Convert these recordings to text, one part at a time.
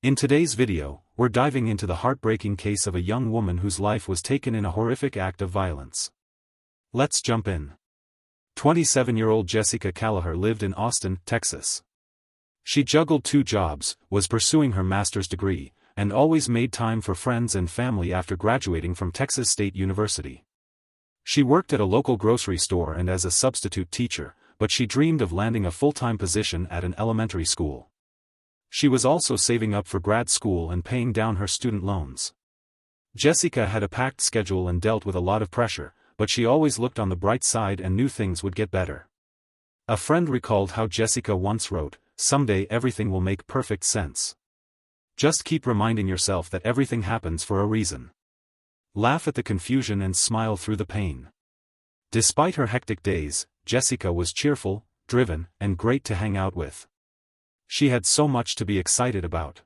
In today's video, we're diving into the heartbreaking case of a young woman whose life was taken in a horrific act of violence. Let's jump in. 27-year-old Jessika Kahaler lived in Austin, Texas. She juggled 2 jobs, was pursuing her master's degree, and always made time for friends and family after graduating from Texas State University. She worked at a local grocery store and as a substitute teacher, but she dreamed of landing a full-time position at an elementary school. She was also saving up for grad school and paying down her student loans. Jessika had a packed schedule and dealt with a lot of pressure, but she always looked on the bright side and knew things would get better. A friend recalled how Jessika once wrote, "Someday everything will make perfect sense. Just keep reminding yourself that everything happens for a reason. Laugh at the confusion and smile through the pain." Despite her hectic days, Jessika was cheerful, driven, and great to hang out with. She had so much to be excited about.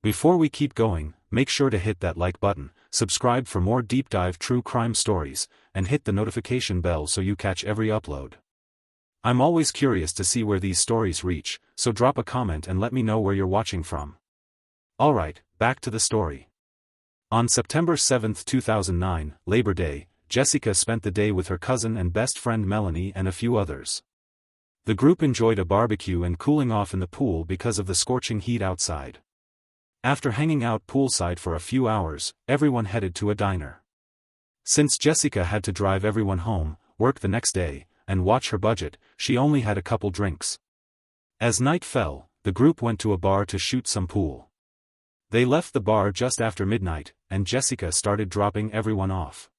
Before we keep going, make sure to hit that like button, subscribe for more deep dive true crime stories, and hit the notification bell so you catch every upload. I'm always curious to see where these stories reach, so drop a comment and let me know where you're watching from. Alright, back to the story. On September 7, 2009, Labor Day, Jessika spent the day with her cousin and best friend Melanie and a few others. The group enjoyed a barbecue and cooling off in the pool because of the scorching heat outside. After hanging out poolside for a few hours, everyone headed to a diner. Since Jessika had to drive everyone home, work the next day, and watch her budget, she only had a couple drinks. As night fell, the group went to a bar to shoot some pool. They left the bar just after midnight, and Jessika started dropping everyone off.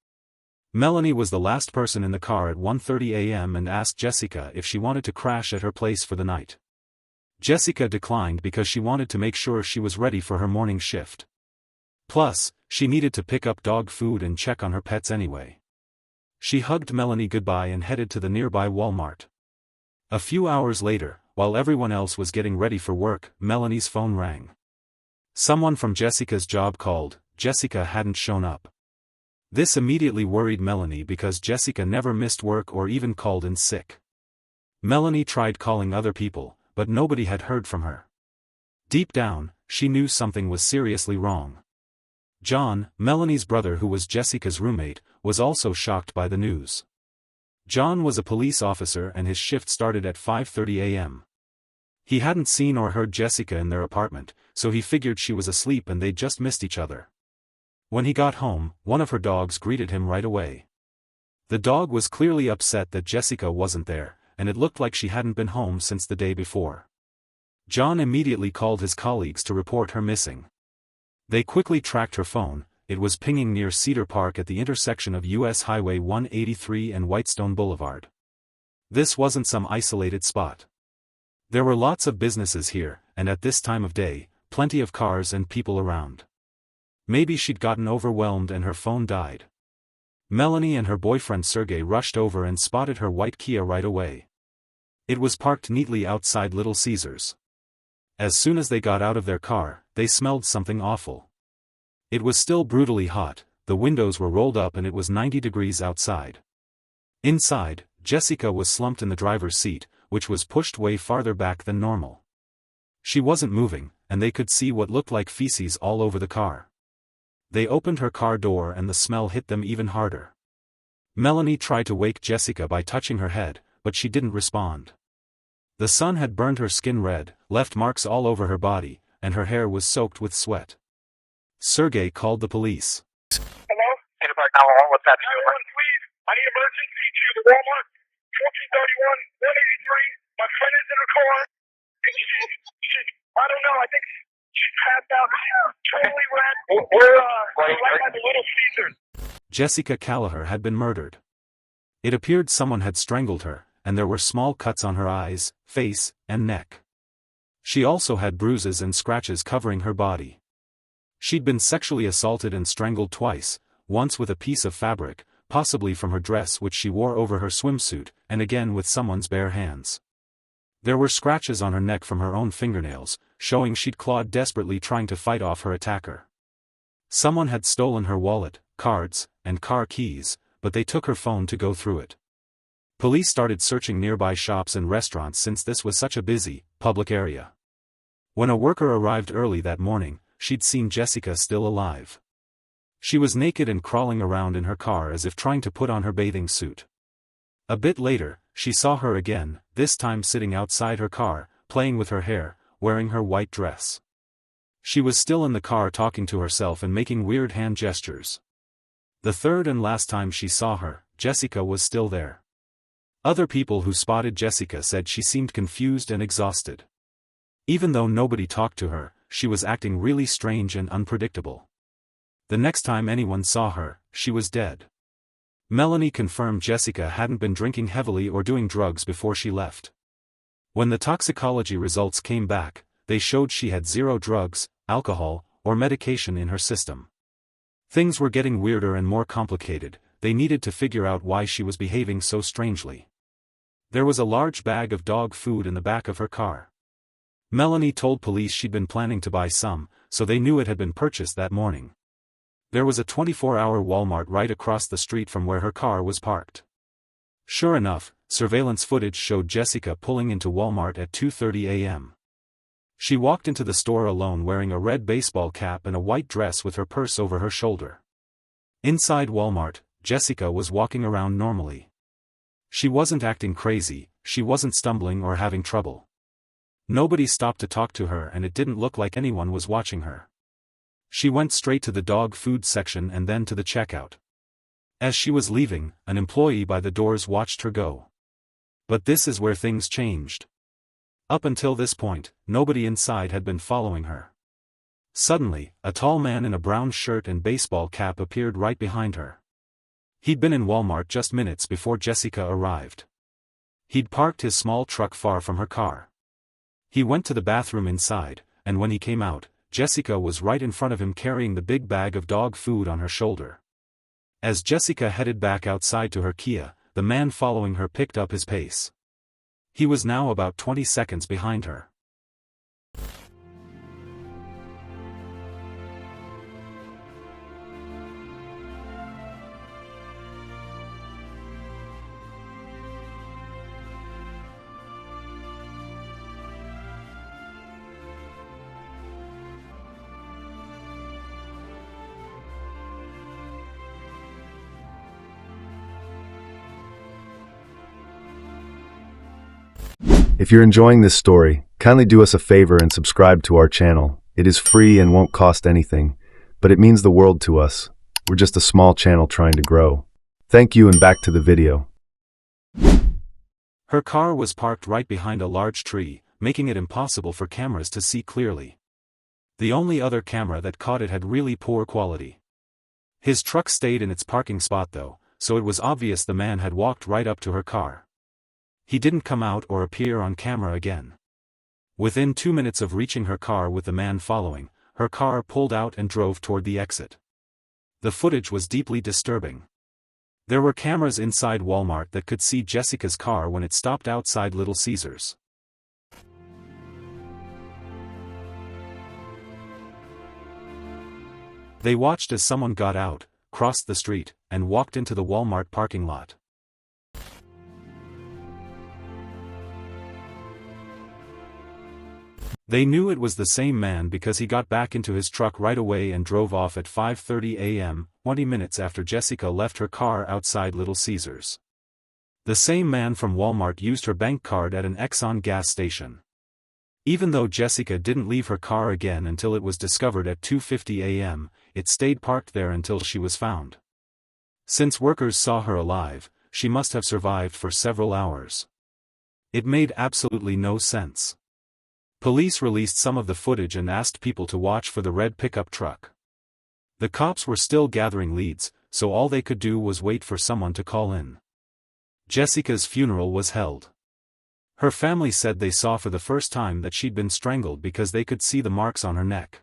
Melanie was the last person in the car at 1:30 a.m. and asked Jessika if she wanted to crash at her place for the night. Jessika declined because she wanted to make sure she was ready for her morning shift. Plus, she needed to pick up dog food and check on her pets anyway. She hugged Melanie goodbye and headed to the nearby Walmart. A few hours later, while everyone else was getting ready for work, Melanie's phone rang. Someone from Jessika's job called. Jessika hadn't shown up. This immediately worried Melanie because Jessika never missed work or even called in sick. Melanie tried calling other people, but nobody had heard from her. Deep down, she knew something was seriously wrong. John, Melanie's brother who was Jessika's roommate, was also shocked by the news. John was a police officer and his shift started at 5:30 a.m. He hadn't seen or heard Jessika in their apartment, so he figured she was asleep and they'd just missed each other. When he got home, one of her dogs greeted him right away. The dog was clearly upset that Jessika wasn't there, and it looked like she hadn't been home since the day before. John immediately called his colleagues to report her missing. They quickly tracked her phone. It was pinging near Cedar Park at the intersection of U.S. Highway 183 and Whitestone Boulevard. This wasn't some isolated spot. There were lots of businesses here, and at this time of day, plenty of cars and people around. Maybe she'd gotten overwhelmed and her phone died. Melanie and her boyfriend Sergey rushed over and spotted her white Kia right away. It was parked neatly outside Little Caesars. As soon as they got out of their car, they smelled something awful. It was still brutally hot, the windows were rolled up and it was 90 degrees outside. Inside, Jessika was slumped in the driver's seat, which was pushed way farther back than normal. She wasn't moving, and they could see what looked like feces all over the car. They opened her car door and the smell hit them even harder. Melanie tried to wake Jessika by touching her head, but she didn't respond. The sun had burned her skin red, left marks all over her body, and her hair was soaked with sweat. Sergey called the police. Hello? Cedar Park 911, what's happening? 911, please. I need emergency to the Walmart, 1431, 183. My friend is in her car, and she I don't know, I think she's passed out. Totally red. We're right by the Little Caesars. Jessika Kahaler had been murdered. It appeared someone had strangled her, and there were small cuts on her eyes, face, and neck. She also had bruises and scratches covering her body. She'd been sexually assaulted and strangled twice, once with a piece of fabric, possibly from her dress which she wore over her swimsuit, and again with someone's bare hands. There were scratches on her neck from her own fingernails, showing she'd clawed desperately trying to fight off her attacker. Someone had stolen her wallet, cards, and car keys, but they took her phone to go through it. Police started searching nearby shops and restaurants since this was such a busy, public area. When a worker arrived early that morning, she'd seen Jessika still alive. She was naked and crawling around in her car as if trying to put on her bathing suit. A bit later, she saw her again, this time sitting outside her car, playing with her hair, wearing her white dress. She was still in the car talking to herself and making weird hand gestures. The third and last time she saw her, Jessika was still there. Other people who spotted Jessika said she seemed confused and exhausted. Even though nobody talked to her, she was acting really strange and unpredictable. The next time anyone saw her, she was dead. Melanie confirmed Jessika hadn't been drinking heavily or doing drugs before she left. When the toxicology results came back, they showed she had zero drugs, alcohol, or medication in her system. Things were getting weirder and more complicated. They needed to figure out why she was behaving so strangely. There was a large bag of dog food in the back of her car. Melanie told police she'd been planning to buy some, so they knew it had been purchased that morning. There was a 24-hour Walmart right across the street from where her car was parked. Sure enough, surveillance footage showed Jessika pulling into Walmart at 2:30 a.m. She walked into the store alone wearing a red baseball cap and a white dress with her purse over her shoulder. Inside Walmart, Jessika was walking around normally. She wasn't acting crazy, she wasn't stumbling or having trouble. Nobody stopped to talk to her and it didn't look like anyone was watching her. She went straight to the dog food section and then to the checkout. As she was leaving, an employee by the doors watched her go. But this is where things changed. Up until this point, nobody inside had been following her. Suddenly, a tall man in a brown shirt and baseball cap appeared right behind her. He'd been in Walmart just minutes before Jessika arrived. He'd parked his small truck far from her car. He went to the bathroom inside, and when he came out, Jessika was right in front of him carrying the big bag of dog food on her shoulder. As Jessika headed back outside to her Kia, the man following her picked up his pace. He was now about 20 seconds behind her. If you're enjoying this story, kindly do us a favor and subscribe to our channel. It is free and won't cost anything, but it means the world to us. We're just a small channel trying to grow. Thank you and back to the video. Her car was parked right behind a large tree, making it impossible for cameras to see clearly. The only other camera that caught it had really poor quality. His truck stayed in its parking spot though, so it was obvious the man had walked right up to her car. He didn't come out or appear on camera again. Within 2 minutes of reaching her car with the man following, her car pulled out and drove toward the exit. The footage was deeply disturbing. There were cameras inside Walmart that could see Jessika's car when it stopped outside Little Caesars. They watched as someone got out, crossed the street, and walked into the Walmart parking lot. They knew it was the same man because he got back into his truck right away and drove off at 5:30 a.m., 20 minutes after Jessika left her car outside Little Caesars. The same man from Walmart used her bank card at an Exxon gas station. Even though Jessika didn't leave her car again until it was discovered at 2:50 a.m., it stayed parked there until she was found. Since workers saw her alive, she must have survived for several hours. It made absolutely no sense. Police released some of the footage and asked people to watch for the red pickup truck. The cops were still gathering leads, so all they could do was wait for someone to call in. Jessika's funeral was held. Her family said they saw for the first time that she'd been strangled because they could see the marks on her neck.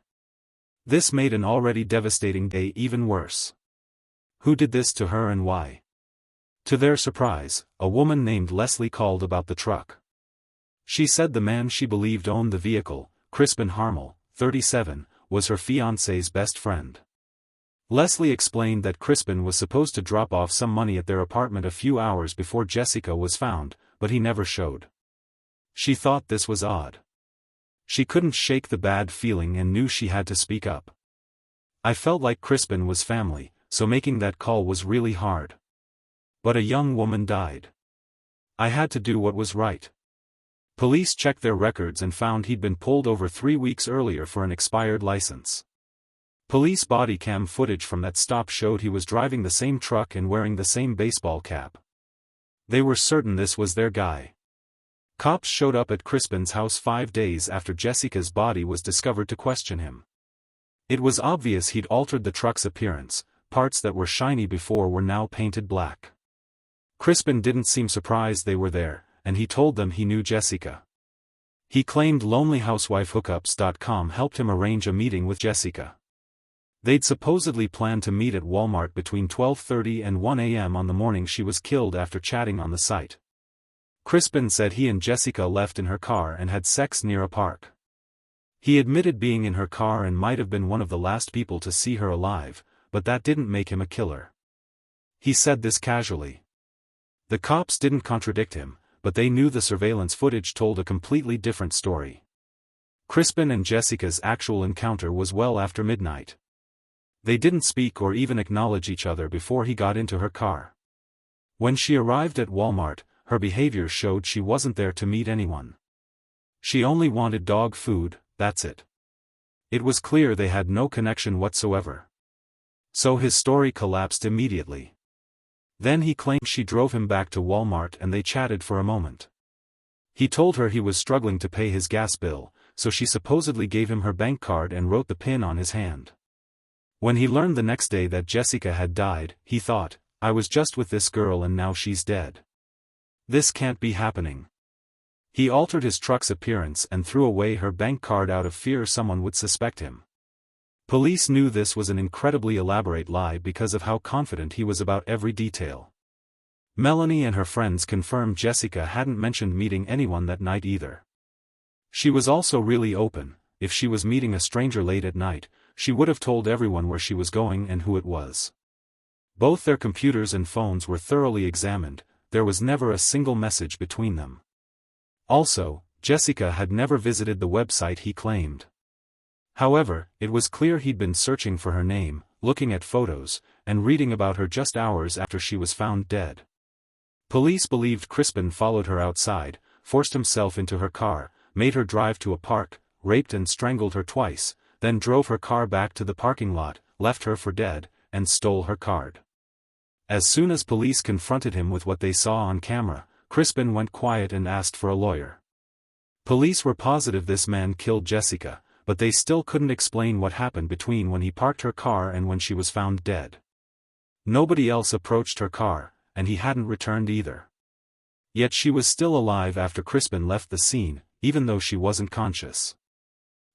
This made an already devastating day even worse. Who did this to her and why? To their surprise, a woman named Leslie called about the truck. She said the man she believed owned the vehicle, Crispin Harmel, 37, was her fiancé's best friend. Leslie explained that Crispin was supposed to drop off some money at their apartment a few hours before Jessika was found, but he never showed. She thought this was odd. She couldn't shake the bad feeling and knew she had to speak up. I felt like Crispin was family, so making that call was really hard. But a young woman died. I had to do what was right. Police checked their records and found he'd been pulled over 3 weeks earlier for an expired license. Police body cam footage from that stop showed he was driving the same truck and wearing the same baseball cap. They were certain this was their guy. Cops showed up at Crispin's house 5 days after Jessika's body was discovered to question him. It was obvious he'd altered the truck's appearance, parts that were shiny before were now painted black. Crispin didn't seem surprised they were there, and he told them he knew Jessika. He claimed LonelyHousewifeHookups.com helped him arrange a meeting with Jessika. They'd supposedly planned to meet at Walmart between 12:30 and 1 a.m. on the morning she was killed after chatting on the site. Crispin said he and Jessika left in her car and had sex near a park. He admitted being in her car and might have been one of the last people to see her alive, but that didn't make him a killer. He said this casually. The cops didn't contradict him, but they knew the surveillance footage told a completely different story. Crispin and Jessika's actual encounter was well after midnight. They didn't speak or even acknowledge each other before he got into her car. When she arrived at Walmart, her behavior showed she wasn't there to meet anyone. She only wanted dog food, that's it. It was clear they had no connection whatsoever. So his story collapsed immediately. Then he claimed she drove him back to Walmart and they chatted for a moment. He told her he was struggling to pay his gas bill, so she supposedly gave him her bank card and wrote the PIN on his hand. When he learned the next day that Jessika had died, he thought, I was just with this girl and now she's dead. This can't be happening. He altered his truck's appearance and threw away her bank card out of fear someone would suspect him. Police knew this was an incredibly elaborate lie because of how confident he was about every detail. Melanie and her friends confirmed Jessika hadn't mentioned meeting anyone that night either. She was also really open. If she was meeting a stranger late at night, she would have told everyone where she was going and who it was. Both their computers and phones were thoroughly examined, there was never a single message between them. Also, Jessika had never visited the website he claimed. However, it was clear he'd been searching for her name, looking at photos, and reading about her just hours after she was found dead. Police believed Crispin followed her outside, forced himself into her car, made her drive to a park, raped and strangled her twice, then drove her car back to the parking lot, left her for dead, and stole her card. As soon as police confronted him with what they saw on camera, Crispin went quiet and asked for a lawyer. Police were positive this man killed Jessika, but they still couldn't explain what happened between when he parked her car and when she was found dead. Nobody else approached her car, and he hadn't returned either. Yet she was still alive after Crispin left the scene, even though she wasn't conscious.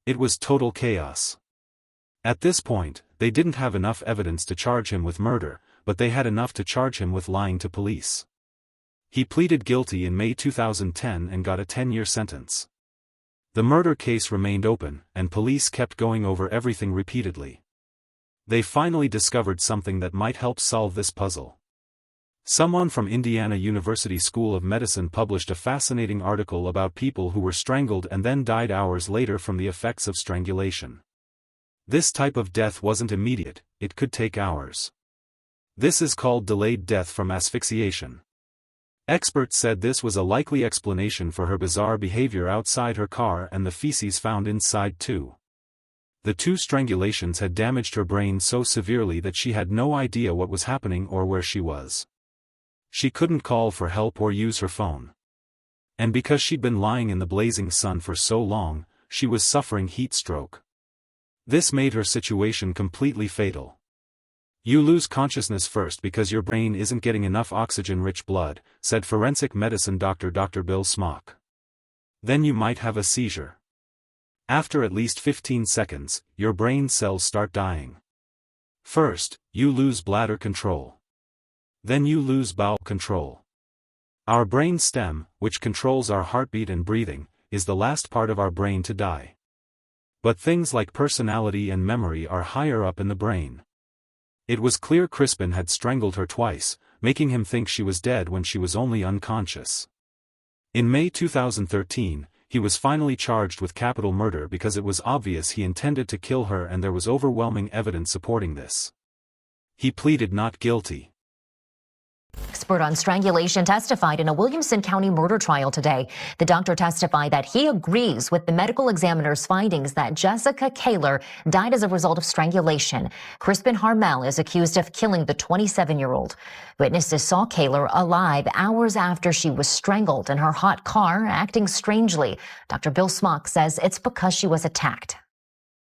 It was total chaos. At this point, they didn't have enough evidence to charge him with murder, but they had enough to charge him with lying to police. He pleaded guilty in May 2010 and got a 10-year sentence. The murder case remained open, and police kept going over everything repeatedly. They finally discovered something that might help solve this puzzle. Someone from Indiana University School of Medicine published a fascinating article about people who were strangled and then died hours later from the effects of strangulation. This type of death wasn't immediate, it could take hours. This is called delayed death from asphyxiation. Experts said this was a likely explanation for her bizarre behavior outside her car and the feces found inside too. The 2 strangulations had damaged her brain so severely that she had no idea what was happening or where she was. She couldn't call for help or use her phone. And because she'd been lying in the blazing sun for so long, she was suffering heat stroke. This made her situation completely fatal. You lose consciousness first because your brain isn't getting enough oxygen-rich blood, said forensic medicine doctor Dr. Bill Smock. Then you might have a seizure. After at least 15 seconds, your brain cells start dying. First, you lose bladder control. Then you lose bowel control. Our brain stem, which controls our heartbeat and breathing, is the last part of our brain to die. But things like personality and memory are higher up in the brain. It was clear Crispin had strangled her twice, making him think she was dead when she was only unconscious. In May 2013, he was finally charged with capital murder because it was obvious he intended to kill her and there was overwhelming evidence supporting this. He pleaded not guilty. Expert on strangulation testified in a Williamson County murder trial today. The doctor testified that he agrees with the medical examiner's findings that Jessika Kahaler died as a result of strangulation. Crispin Harmel is accused of killing the 27-year-old. Witnesses saw Kahaler alive hours after she was strangled in her hot car, acting strangely. Dr. Bill Smock says it's because she was attacked.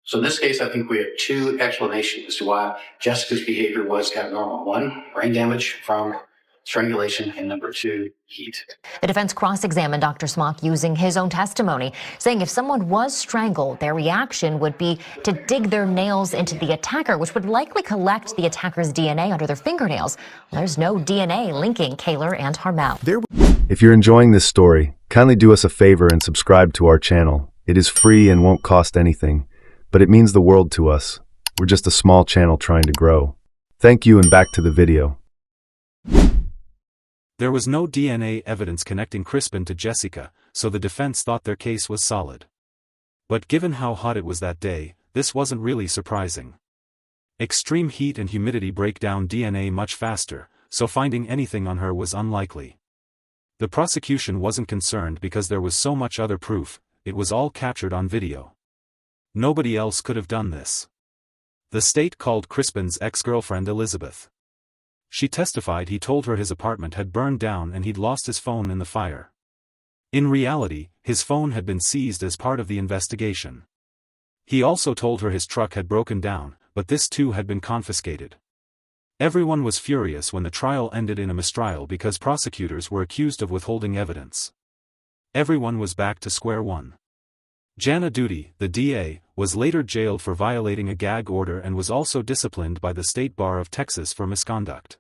So in this case, I think we have two explanations as to why Jessica's behavior was abnormal. One, brain damage from strangulation, and number two, heat. The defense cross-examined Dr. Smock using his own testimony, saying if someone was strangled, their reaction would be to dig their nails into the attacker, which would likely collect the attacker's DNA under their fingernails. Well, there's no DNA linking Kahaler and Harmel. If you're enjoying this story, kindly do us a favor and subscribe to our channel. It is free and won't cost anything, but it means the world to us. We're just a small channel trying to grow. Thank you, and back to the video. There was no DNA evidence connecting Crispin to Jessika, so the defense thought their case was solid. But given how hot it was that day, this wasn't really surprising. Extreme heat and humidity break down DNA much faster, so finding anything on her was unlikely. The prosecution wasn't concerned because there was so much other proof, it was all captured on video. Nobody else could have done this. The state called Crispin's ex-girlfriend Elizabeth. She testified he told her his apartment had burned down and he'd lost his phone in the fire. In reality, his phone had been seized as part of the investigation. He also told her his truck had broken down, but this too had been confiscated. Everyone was furious when the trial ended in a mistrial because prosecutors were accused of withholding evidence. Everyone was back to square one. Jana Duty, the DA, was later jailed for violating a gag order and was also disciplined by the State Bar of Texas for misconduct.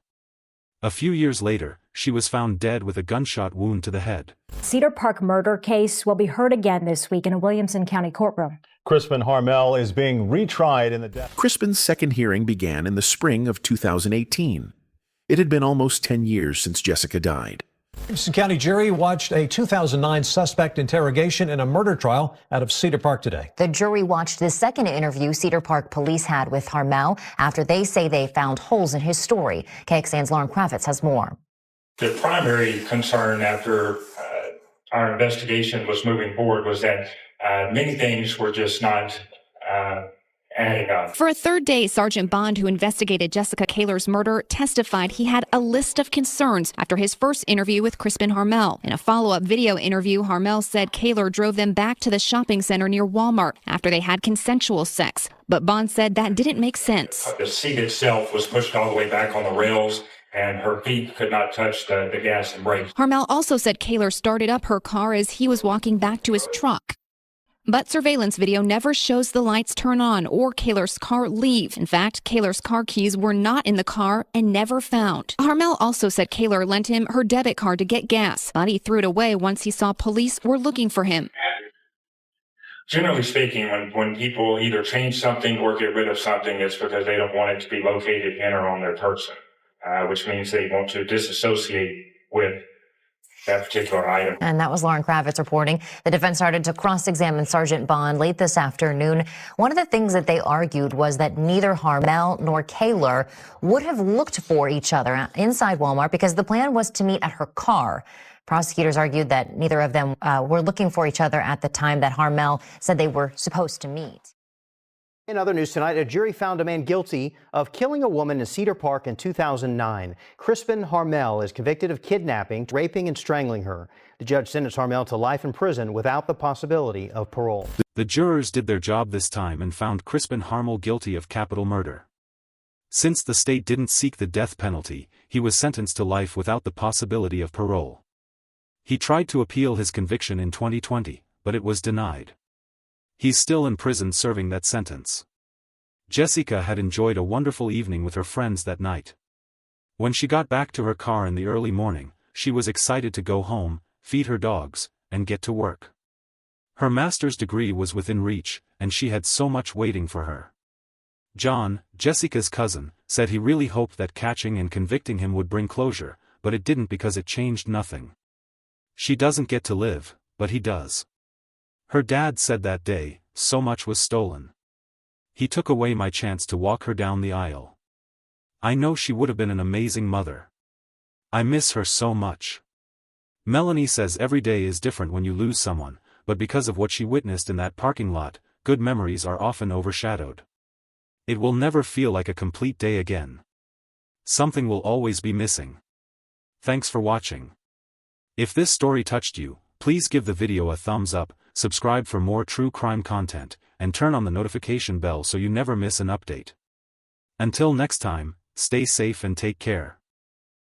A few years later, she was found dead with a gunshot wound to the head. Cedar Park murder case will be heard again this week in a Williamson County courtroom. Crispin Harmel is being retried in the death. Crispin's second hearing began in the spring of 2018. It had been almost 10 years since Jessika died. Williamson County jury watched a 2009 suspect interrogation in a murder trial out of Cedar Park today. The jury watched the second interview Cedar Park police had with Harmel after they say they found holes in his story. KXAN's Lauren Kravitz has more. The primary concern after our investigation was moving forward was that many things were just not adding up. For a third day, Sergeant Bond, who investigated Jessika Kahaler's murder, testified he had a list of concerns after his first interview with Crispin Harmel. In a follow-up video interview, Harmel said Kahaler drove them back to the shopping center near Walmart after they had consensual sex. But Bond said that didn't make sense. The seat itself was pushed all the way back on the rails, and her feet could not touch the gas and brakes. Harmel also said Kahaler started up her car as he was walking back to his truck. But surveillance video never shows the lights turn on or Kahaler's car leave. In fact, Kahaler's car keys were not in the car and never found. Harmel also said Kahaler lent him her debit card to get gas, but he threw it away once he saw police were looking for him. Generally speaking, when people either change something or get rid of something, it's because they don't want it to be located in or on their person, which means they want to disassociate with that particular item. And that was Lauren Kravitz reporting. The defense started to cross-examine Sergeant Bond late this afternoon. One of the things that they argued was that neither Harmel nor Kahaler would have looked for each other inside Walmart because the plan was to meet at her car. Prosecutors argued that neither of them were looking for each other at the time that Harmel said they were supposed to meet. In other news tonight, a jury found a man guilty of killing a woman in Cedar Park in 2009. Crispin Harmel is convicted of kidnapping, raping, and strangling her. The judge sentenced Harmel to life in prison without the possibility of parole. The jurors did their job this time and found Crispin Harmel guilty of capital murder. Since the state didn't seek the death penalty, he was sentenced to life without the possibility of parole. He tried to appeal his conviction in 2020, but it was denied. He's still in prison serving that sentence. Jessika had enjoyed a wonderful evening with her friends that night. When she got back to her car in the early morning, she was excited to go home, feed her dogs, and get to work. Her master's degree was within reach, and she had so much waiting for her. John, Jessika's cousin, said he really hoped that catching and convicting him would bring closure, but it didn't because it changed nothing. She doesn't get to live, but he does. Her dad said that day, so much was stolen. He took away my chance to walk her down the aisle. I know she would have been an amazing mother. I miss her so much. Melanie says every day is different when you lose someone, but because of what she witnessed in that parking lot, good memories are often overshadowed. It will never feel like a complete day again. Something will always be missing. Thanks for watching. If this story touched you, please give the video a thumbs up, subscribe for more true crime content, and turn on the notification bell so you never miss an update. Until next time, stay safe and take care.